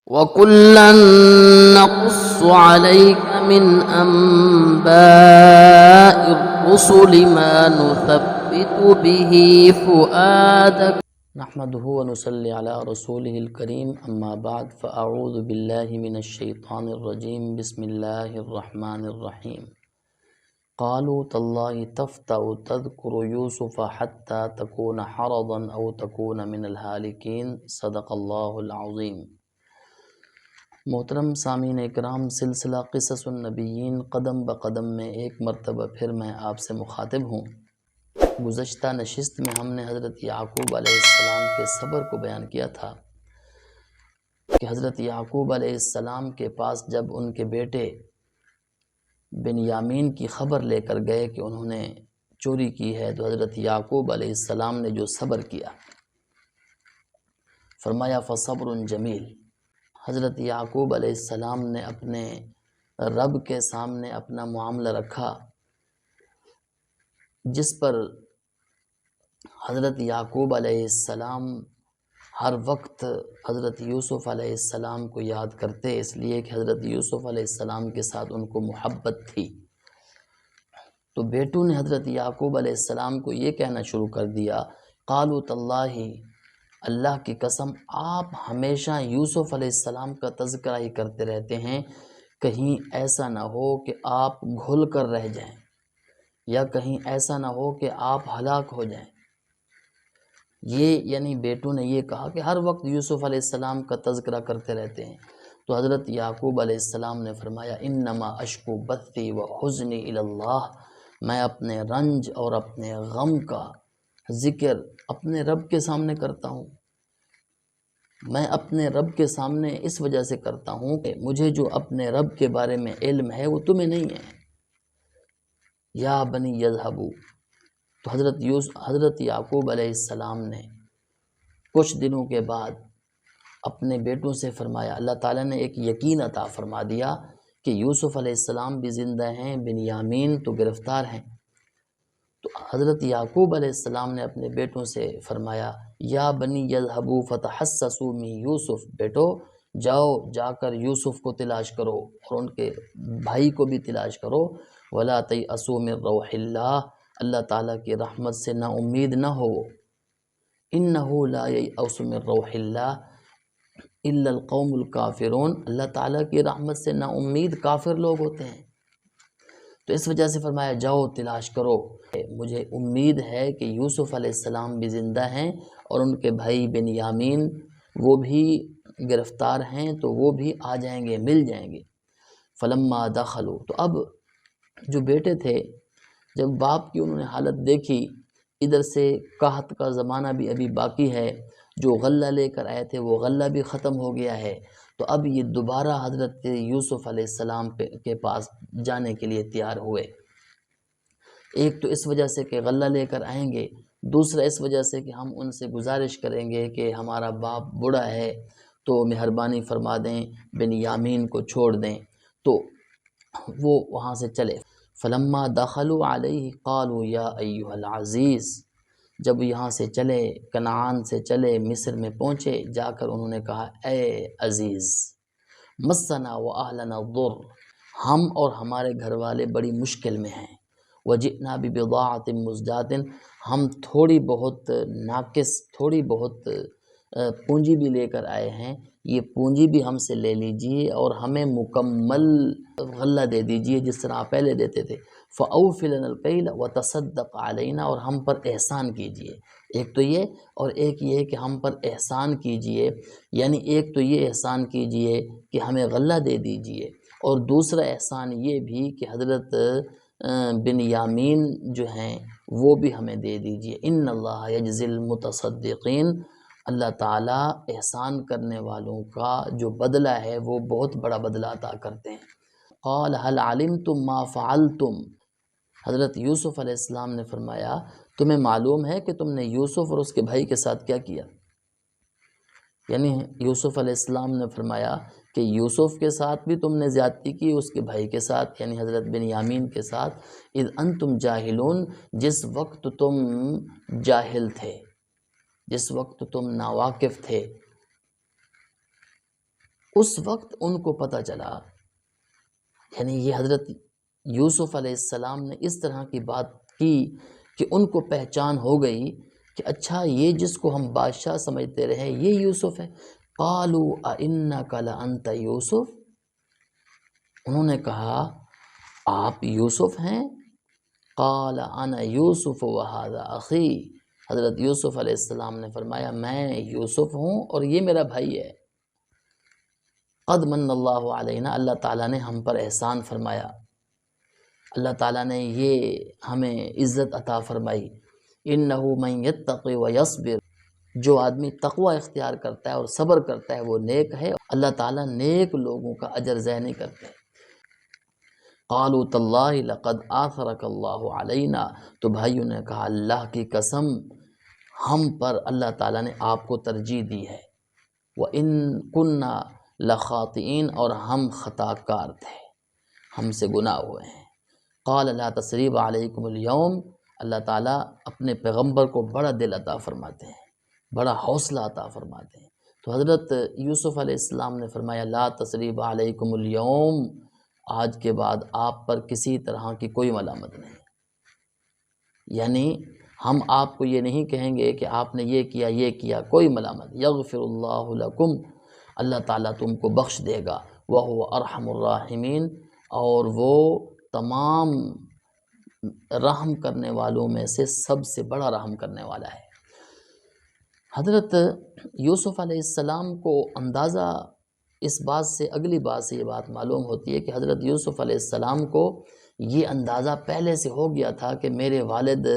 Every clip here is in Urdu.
وَكُلًّا نَّقُصُّ عَلَيْكَ مِنْ أَنبَاءِ الرُّسُلِ مَا نُثَبِّتُ بِهِ فُؤَادَكَ نحمده ونصلي على رسوله الكريم اما بعد فاعوذ بالله من الشيطان الرجيم بسم الله الرحمن الرحيم قالوا تالله تفتأ تذكر يوسف حتى تكون حرضا او تكون من الهالكين صدق الله العظيم۔ محترم سامعین اکرام، سلسلہ قصص النبیین قدم بقدم میں ایک مرتبہ پھر میں آپ سے مخاطب ہوں۔ گزشتہ نشست میں ہم نے حضرت یعقوب علیہ السلام کے صبر کو بیان کیا تھا کہ حضرت یعقوب علیہ السلام کے پاس جب ان کے بیٹے بنیامین کی خبر لے کر گئے کہ انہوں نے چوری کی ہے، تو حضرت یعقوب علیہ السلام نے جو صبر کیا، فرمایا فصبر جمیل۔ حضرت یعقوب علیہ السلام نے اپنے رب کے سامنے اپنا معاملہ رکھا، جس پر حضرت یعقوب علیہ السلام ہر وقت حضرت یوسف علیہ السلام کو یاد کرتے، اس لیے کہ حضرت یوسف علیہ السلام کے ساتھ ان کو محبت تھی۔ تو بیٹوں نے حضرت یعقوب علیہ السلام کو یہ کہنا شروع کر دیا، قالوا تاللہ، اللہ کی قسم آپ ہمیشہ یوسف علیہ السلام کا تذکرہ ہی کرتے رہتے ہیں، کہیں ایسا نہ ہو کہ آپ گھل کر رہ جائیں، یا کہیں ایسا نہ ہو کہ آپ ہلاک ہو جائیں۔ یہ یعنی بیٹوں نے یہ کہا کہ ہر وقت یوسف علیہ السلام کا تذکرہ کرتے رہتے ہیں۔ تو حضرت یعقوب علیہ السلام نے فرمایا انما اشکو بثی و حزنی الی اللہ، میں اپنے رنج اور اپنے غم کا ذکر اپنے رب کے سامنے کرتا ہوں۔ میں اپنے رب کے سامنے اس وجہ سے کرتا ہوں کہ مجھے جو اپنے رب کے بارے میں علم ہے وہ تمہیں نہیں ہے۔ یا بنی یذہبوا، تو حضرت یعقوب علیہ السلام نے کچھ دنوں کے بعد اپنے بیٹوں سے فرمایا، اللہ تعالیٰ نے ایک یقین عطا فرما دیا کہ یوسف علیہ السلام بھی زندہ ہیں، بنیامین تو گرفتار ہیں۔ تو حضرت یعقوب علیہ السلام نے اپنے بیٹوں سے فرمایا یا بنی یذہبوا فتحسسوا من یوسف، بیٹو جاؤ جا کر یوسف کو تلاش کرو اور ان کے بھائی کو بھی تلاش کرو، ولا تیأسوا من روح اللہ، اللہ تعالیٰ کی رحمت سے نا امید نہ ہو، انہ لا ییأس من روح اللہ الا القوم الکافرون، اللہ تعالیٰ کی رحمت سے نا امید کافر لوگ ہوتے ہیں۔ تو اس وجہ سے فرمایا جاؤ تلاش کرو، مجھے امید ہے کہ یوسف علیہ السلام بھی زندہ ہیں اور ان کے بھائی بنیامین وہ بھی گرفتار ہیں، تو وہ بھی آ جائیں گے، مل جائیں گے۔ فلما دخلوا، تو اب جو بیٹے تھے جب باپ کی انہوں نے حالت دیکھی، ادھر سے قحط کا زمانہ بھی ابھی باقی ہے، جو غلہ لے کر آئے تھے وہ غلہ بھی ختم ہو گیا ہے، تو اب یہ دوبارہ حضرت یوسف علیہ السلام کے پاس جانے کے لیے تیار ہوئے۔ ایک تو اس وجہ سے کہ غلہ لے کر آئیں گے، دوسرا اس وجہ سے کہ ہم ان سے گزارش کریں گے کہ ہمارا باپ بوڑھا ہے تو مہربانی فرما دیں بنیامین کو چھوڑ دیں، تو وہ وہاں سے چلے۔ فلما دخلوا علیہ قالوا یا ایھا العزیز، جب یہاں سے چلے، کنعان سے چلے، مصر میں پہنچے، جا کر انہوں نے کہا اے عزیز، مسنا و اہلنا الضر، ہم اور ہمارے گھر والے بڑی مشکل میں ہیں، وجئنا ببضاعۃ مزجاۃ، ہم تھوڑی بہت ناقص، تھوڑی بہت پونجی بھی لے کر آئے ہیں، یہ پونجی بھی ہم سے لے لیجئے اور ہمیں مکمل غلہ دے دیجئے جس طرح آپ پہلے دیتے تھے۔ فَأَوْفِ لَنَا الْكَيْلَ وَتَصَدَّقْ عَلَيْنَا، اور ہم پر احسان کیجئے۔ ایک تو یہ، اور ایک یہ کہ ہم پر احسان کیجئے، یعنی ایک تو یہ احسان کیجئے کہ ہمیں غلہ دے دیجئے، اور دوسرا احسان یہ بھی کہ حضرت بنیامین جو ہیں وہ بھی ہمیں دے دیجئے۔ ان اللہ یجزی المتصدقین، اللہ تعالیٰ احسان کرنے والوں کا جو بدلہ ہے وہ بہت بڑا بدلہ عطا کرتے ہیں۔ قال هل علمتم ما فعلتم، حضرت یوسف علیہ السلام نے فرمایا تمہیں معلوم ہے کہ تم نے یوسف اور اس کے بھائی کے ساتھ کیا کیا؟ یعنی یوسف علیہ السلام نے فرمایا کہ یوسف کے ساتھ بھی تم نے زیادتی کی، اس کے بھائی کے ساتھ یعنی حضرت بنیامین کے ساتھ، اذ انتم جاہلون، جس وقت تم جاہل تھے، جس وقت تم ناواقف تھے۔ اس وقت ان کو پتہ چلا، یعنی یہ حضرت یوسف علیہ السلام نے اس طرح کی بات کی کہ ان کو پہچان ہو گئی کہ اچھا یہ جس کو ہم بادشاہ سمجھتے رہے یہ یوسف ہے۔ قالوا اِنَّكَ لَأَنْتَ یوسف، انہوں نے کہا آپ یوسف ہیں؟ قال انا یوسف وهذا اخی، حضرت یوسف علیہ السلام نے فرمایا میں یوسف ہوں اور یہ میرا بھائی ہے۔ قد من اللہ علینا، اللہ تعالیٰ نے ہم پر احسان فرمایا، اللہ تعالیٰ نے یہ ہمیں عزت عطا فرمائی۔ انہ من یتقی ویصبر، جو آدمی تقوی اختیار کرتا ہے اور صبر کرتا ہے وہ نیک ہے، اللہ تعالیٰ نیک لوگوں کا اجر ضائع نہیں کرتے۔ قالوا تاللہ لقد آثرک اللہ علینا، تو بھائیوں نے کہا اللہ کی قسم ہم پر اللہ تعالیٰ نے آپ کو ترجیح دی ہے۔ وَإِن كُنَّا لَخَاطِئِينَ، اور ہم خطا کار تھے، ہم سے گناہ ہوئے ہیں۔ قال لا تثریب علیکم اليوم، اللہ تعالیٰ اپنے پیغمبر کو بڑا دل عطا فرماتے ہیں، بڑا حوصلہ عطا فرماتے ہیں۔ تو حضرت یوسف علیہ السلام نے فرمایا لا تثریب علیکم اليوم، آج کے بعد آپ پر کسی طرح کی کوئی ملامت نہیں، یعنی ہم آپ کو یہ نہیں کہیں گے کہ آپ نے یہ کیا، کوئی ملامت۔ یغفر اللہ لکم، اللہ تعالیٰ تم کو بخش دے گا، وہو ارحم الراحمین، اور وہ تمام رحم کرنے والوں میں سے سب سے بڑا رحم کرنے والا ہے۔ حضرت یوسف علیہ السلام کو اندازہ اس بات سے، اگلی بات سے یہ بات معلوم ہوتی ہے کہ حضرت یوسف علیہ السلام کو یہ اندازہ پہلے سے ہو گیا تھا کہ میرے والد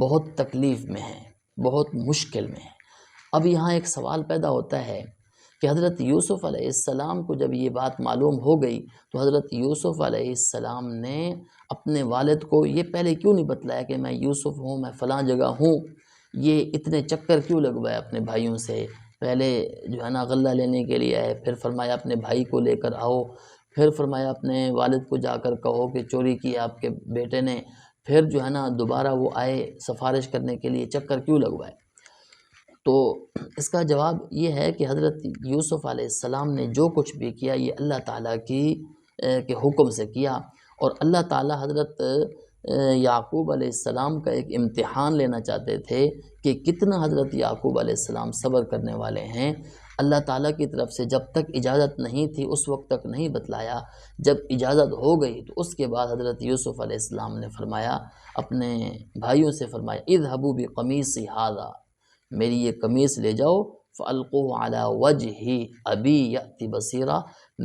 بہت تکلیف میں ہیں، بہت مشکل میں ہیں۔ اب یہاں ایک سوال پیدا ہوتا ہے کہ حضرت یوسف علیہ السلام کو جب یہ بات معلوم ہو گئی تو حضرت یوسف علیہ السلام نے اپنے والد کو یہ پہلے کیوں نہیں بتلایا کہ میں یوسف ہوں، میں فلاں جگہ ہوں؟ یہ اتنے چکر کیوں لگوائے اپنے بھائیوں سے؟ پہلے جو ہے نا غلہ لینے کے لیے آئے، پھر فرمایا اپنے بھائی کو لے کر آؤ، پھر فرمایا اپنے والد کو جا کر کہو کہ چوری کی آپ کے بیٹے نے، پھر جو ہے نا دوبارہ وہ آئے سفارش کرنے کے لیے، چکر کیوں لگوائے؟ تو اس کا جواب یہ ہے کہ حضرت یوسف علیہ السلام نے جو کچھ بھی کیا یہ اللہ تعالیٰ کے حکم سے کیا، اور اللہ تعالیٰ حضرت یعقوب علیہ السلام کا ایک امتحان لینا چاہتے تھے کہ کتنا حضرت یعقوب علیہ السلام صبر کرنے والے ہیں۔ اللہ تعالیٰ کی طرف سے جب تک اجازت نہیں تھی اس وقت تک نہیں بتلایا، جب اجازت ہو گئی تو اس کے بعد حضرت یوسف علیہ السلام نے فرمایا، اپنے بھائیوں سے فرمایا اذهبوا بقمیصی ھذا، میری یہ قمیص لے جاؤ، فَأَلْقُوهُ عَلَى وَجْهِ أَبِي يَأْتِ بَصِيرًا،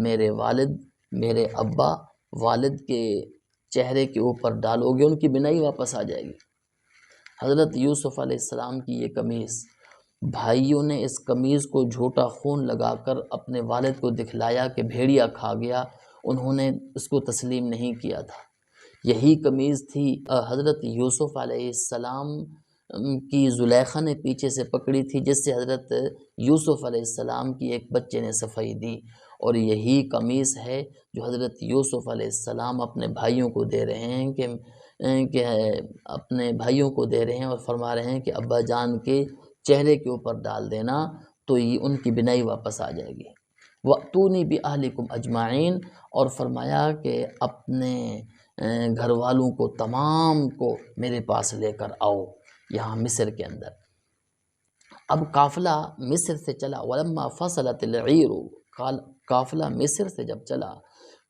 میرے والد، میرے ابا والد کے چہرے کے اوپر ڈالو گے، ان کی بینائی واپس آ جائے گی۔ حضرت یوسف علیہ السلام کی یہ قمیص، بھائیوں نے اس قمیص کو جھوٹا خون لگا کر اپنے والد کو دکھلایا کہ بھیڑیا کھا گیا، انہوں نے اس کو تسلیم نہیں کیا تھا۔ یہی قمیص تھی حضرت یوسف علیہ السلام کی زلیخا نے پیچھے سے پکڑی تھی، جس سے حضرت یوسف علیہ السلام کی ایک بچے نے صفائی دی، اور یہی قمیص ہے جو حضرت یوسف علیہ السلام اپنے بھائیوں کو دے رہے ہیں کہ اپنے بھائیوں کو دے رہے ہیں اور فرما رہے ہیں کہ ابا جان کے چہرے کے اوپر ڈال دینا تو یہ ان کی بینائی واپس آ جائے گی۔ وَأْتُونِي بِأَهْلِكُمْ أَجْمَعِينَ، اور فرمایا کہ اپنے گھر والوں کو تمام کو میرے پاس لے کر آؤ، یہاں مصر کے اندر۔ اب قافلہ مصر سے چلا، وَلَمَّا فَصَلَتِ الْعِيرُ، قافلہ مصر سے جب چلا،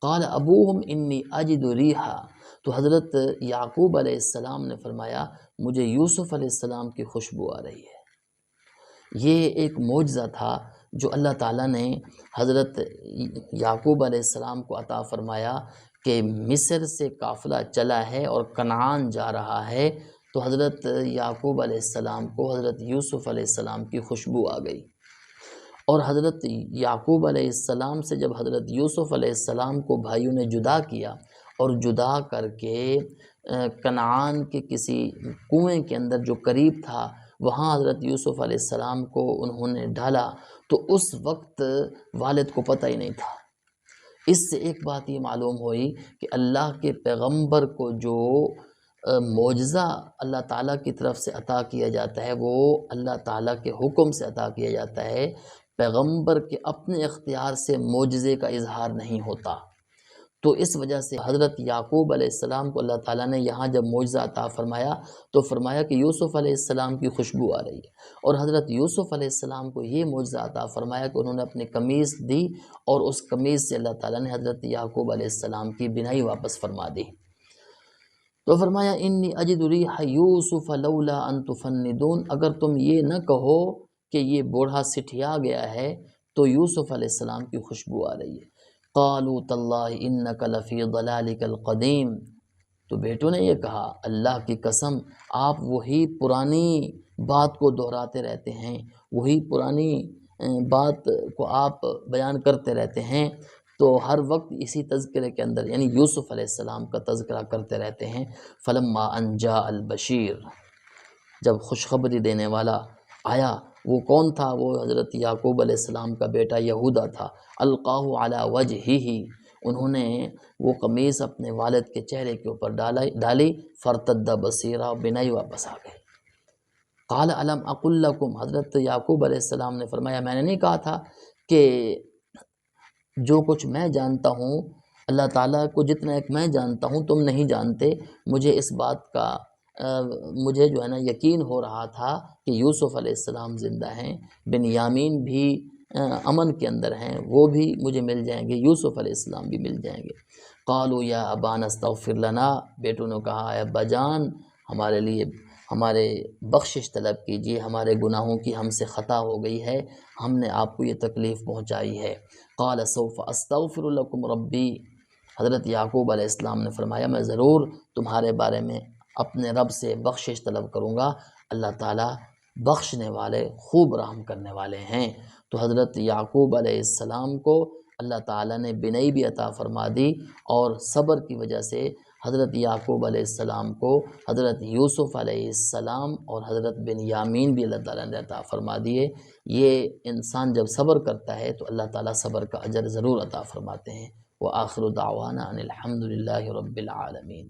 قال ابوہم انی اجد ریحا، تو حضرت یعقوب علیہ السلام نے فرمایا مجھے یوسف علیہ السلام کی خوشبو آ رہی ہے۔ یہ ایک معجزہ تھا جو اللہ تعالیٰ نے حضرت یعقوب علیہ السلام کو عطا فرمایا کہ مصر سے قافلہ چلا ہے اور کنعان جا رہا ہے، تو حضرت یعقوب علیہ السلام کو حضرت یوسف علیہ السلام کی خوشبو آ گئی، اور حضرت یعقوب علیہ السلام سے جب حضرت یوسف علیہ السلام کو بھائیوں نے جدا کیا اور جدا کر کے کنعان کے کسی کنویں کے اندر جو قریب تھا وہاں حضرت یوسف علیہ السلام کو انہوں نے ڈالا، تو اس وقت والد کو پتہ ہی نہیں تھا۔ اس سے ایک بات یہ معلوم ہوئی کہ اللہ کے پیغمبر کو جو معجزہ اللہ تعالیٰ کی طرف سے عطا کیا جاتا ہے وہ اللہ تعالیٰ کے حکم سے عطا کیا جاتا ہے، پیغمبر کے اپنے اختیار سے معجزے کا اظہار نہیں ہوتا۔ تو اس وجہ سے حضرت یعقوب علیہ السلام کو اللہ تعالیٰ نے یہاں جب معجزہ عطا فرمایا تو فرمایا کہ یوسف علیہ السلام کی خوشبو آ رہی ہے، اور حضرت یوسف علیہ السلام کو یہ معجزہ عطا فرمایا کہ انہوں نے اپنی قمیص دی، اور اس قمیص سے اللہ تعالیٰ نے حضرت یعقوب علیہ السلام کی بنائی واپس فرما دی۔ تو فرمایا انی اجد ریح یوسف لولا ان تفندون، اگر تم یہ نہ کہو کہ یہ بوڑھا سٹھیا گیا ہے تو یوسف علیہ السلام کی خوشبو آ رہی ہے۔ قالوا تاللہ انک لفی ضلالک القدیم، تو بیٹوں نے یہ کہا اللہ کی قسم آپ وہی پرانی بات کو دہراتے رہتے ہیں، وہی پرانی بات کو آپ بیان کرتے رہتے ہیں، تو ہر وقت اسی تذکرے کے اندر یعنی یوسف علیہ السلام کا تذکرہ کرتے رہتے ہیں۔ فلما ان جاء البشیر، جب خوشخبری دینے والا آیا، وہ کون تھا؟ وہ حضرت یعقوب علیہ السلام کا بیٹا یہودا تھا۔ القاہ علی وجہہ، انہوں نے وہ قمیص اپنے والد کے چہرے کے اوپر ڈالی، فرتد بصیرا، بنائی واپس آ گئی۔ قال الم اقل لکم، حضرت یعقوب علیہ السلام نے فرمایا میں نے نہیں کہا تھا کہ جو کچھ میں جانتا ہوں اللہ تعالیٰ کو جتنا ایک میں جانتا ہوں تم نہیں جانتے؟ مجھے اس بات کا مجھے جو ہے نا یقین ہو رہا تھا کہ یوسف علیہ السلام زندہ ہیں، بنیامین بھی امن کے اندر ہیں، وہ بھی مجھے مل جائیں گے، یوسف علیہ السلام بھی مل جائیں گے۔ قالوا یا ابانا استغفر لنا، بیٹوں نے کہا اے ابا جان ہمارے لیے ہمارے بخشش طلب کیجیے، ہمارے گناہوں کی ہم سے خطا ہو گئی ہے، ہم نے آپ کو یہ تکلیف پہنچائی ہے۔ قال سوف استغفر لکم ربی، حضرت یعقوب علیہ السلام نے فرمایا میں ضرور تمہارے بارے میں اپنے رب سے بخشش طلب کروں گا، اللہ تعالیٰ بخشنے والے خوب رحم کرنے والے ہیں۔ تو حضرت یعقوب علیہ السلام کو اللہ تعالیٰ نے بنائی بھی عطا فرما دی، اور صبر کی وجہ سے حضرت یعقوب علیہ السلام کو حضرت یوسف علیہ السلام اور حضرت بنیامین بھی اللہ تعالیٰ نے عطا فرما دیے۔ یہ انسان جب صبر کرتا ہے تو اللہ تعالیٰ صبر کا اجر ضرور عطا فرماتے ہیں۔ وآخر دعوانا ان الحمد للہ رب العالمین۔